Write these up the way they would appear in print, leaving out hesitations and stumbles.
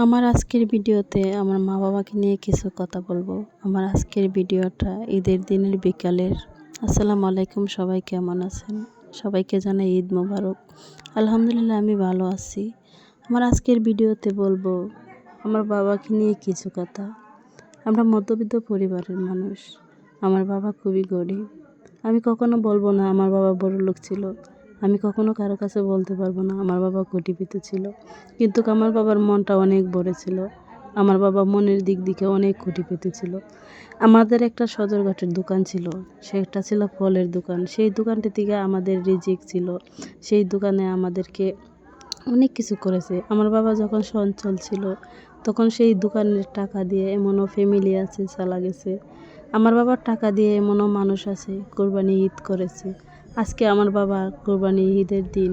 আমার আজকের ভিডিওতে আমার মা বাবাকে নিয়ে কিছু কথা বলবো। আমার আজকের ভিডিওটা ঈদের দিনের বিকালের। আসসালামু আলাইকুম, সবাই কেমন আছেন? সবাইকে জানাই ঈদ মোবারক। আলহামদুলিল্লাহ আমি ভালো আছি। আমার আজকের ভিডিওতে বলবো আমার বাবাকে নিয়ে কিছু কথা। আমরা মধ্যবিত্ত পরিবারের মানুষ। আমার বাবা খুবই গরিব। আমি কখনো বলবো না আমার বাবা বড়লোক ছিল। আমি কখনো কারো কাছে বলতে পারবো না আমার বাবা কোটিপতি ছিল। কিন্তু আমার বাবার মনটা অনেক বড় ছিল। আমার বাবা মনের দিক থেকে অনেক কোটিপতি ছিল। আমাদের একটা সদরঘাটের দোকান ছিল, সেটা ছিল ফলের দোকান। সেই দোকানটি থেকে আমাদের রিজিক ছিল। সেই দোকানে আমাদেরকে অনেক কিছু করেছে। আমার বাবা যখন সচ্ছল ছিল তখন সেই দোকানের টাকা দিয়ে এমনও ফ্যামিলি আছে চালা গেছে। আমার বাবার টাকা দিয়ে এমনও মানুষ আছে কোরবানি ঈদ করেছে। আজকে আমার বাবা কোরবানি ঈদের দিন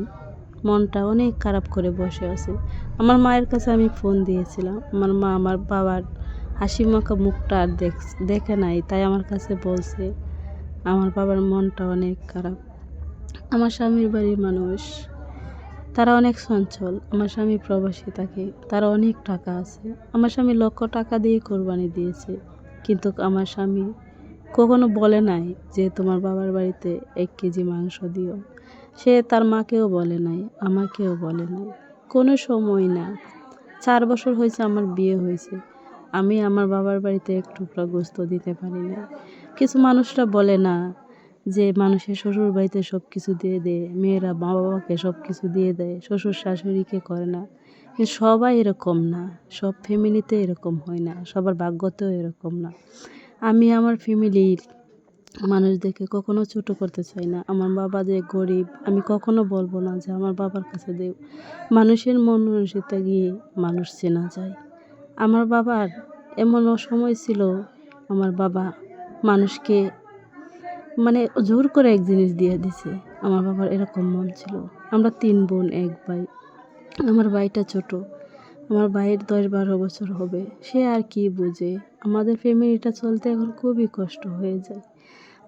মনটা অনেক খারাপ করে বসে আছে। আমার মায়ের কাছে আমি ফোন দিয়েছিলাম। আমার মা আমার বাবার হাসি মাখা মুখটা আর দেখে নাই, তাই আমার কাছে বলছে আমার বাবার মনটা অনেক খারাপ। আমার স্বামীর বাড়ির মানুষ, তারা অনেক চঞ্চল। আমার স্বামী প্রবাসী থাকে, তারা অনেক টাকা আছে। আমার স্বামী লক্ষ টাকা দিয়ে কোরবানি দিয়েছে, কিন্তু আমার স্বামী কখনো বলে নাই যে তোমার বাবার বাড়িতে 1 কেজি মাংস দিও। সে তার মাকেও বলে নাই, আমাকেও বলে নাই, কোনো সময় না। 4 বছর হয়েছে আমার বিয়ে হয়েছে, আমি আমার বাবার বাড়িতে এক টুকরা গোস্ত দিতে পারি না। কিছু মানুষরা বলে না যে মানুষের শ্বশুর বাড়িতে সব কিছু দিয়ে দেয়, মেয়েরা মা বাবাকে সব কিছু দিয়ে দেয়, শ্বশুর শাশুড়িকে করে না। কিন্তু সবাই এরকম না, সব ফ্যামিলিতে এরকম হয় না, সবার ভাগ্যতেও এরকম না। আমি আমার ফ্যামিলির মানুষদেরকে কখনো ছোট করতে চাই না। আমার বাবা যে গরিব, আমি কখনো বলবো না যে আমার বাবার কাছে দেও। মানুষের মন মানসিকতা গিয়ে মানুষ চেনা যায়। আমার বাবার এমনও সময় ছিল, আমার বাবা মানুষকে জোর করে এক জিনিস দিয়ে দিছে। আমার বাবার এরকম মন ছিল। আমরা 3 বোন 1 ভাই। আমার ভাইটা ছোট, আমার ভাইয়ের 10-12 বছর হবে। সে আর কি বুঝে। আমাদের ফ্যামিলিটা চলতে এখন খুবই কষ্ট হয়ে যায়।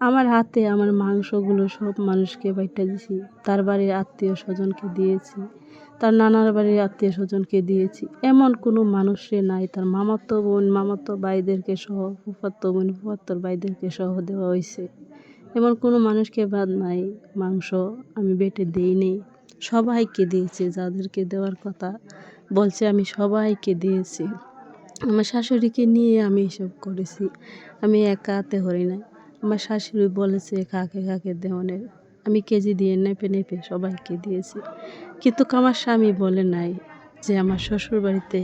আমার হাতে আমার মাংসগুলো সব মানুষকে বাইটা দিয়েছি, তার বাড়ির আত্মীয় স্বজনকে দিয়েছি, তার নানার বাড়ির আত্মীয় স্বজনকে দিয়েছি। এমন কোনো মানুষে নাই, তার মামাতো বোন মামাতো ভাইদেরকে সহ, ফুফাতো বোন ফুফাতোর ভাইদেরকে সহ দেওয়া হয়েছে। এমন কোনো মানুষকে বাদ নাই মাংস আমি বেটে দিইনি। সবাইকে দিয়েছি, যাদেরকে দেওয়ার কথা বলছে আমি সবাইকে দিয়েছি। আমার শাশুড়িকে নিয়ে আমি এসব করেছি, আমি একা হাতে হরি না। আমার শাশুড়ি বলেছে কাকে কাকে দেওয়ানের, আমি কেজি দিয়ে নেপে নেপে সবাইকে দিয়েছি। কিন্তু আমার স্বামী বলে নাই যে আমার শ্বশুর বাড়িতে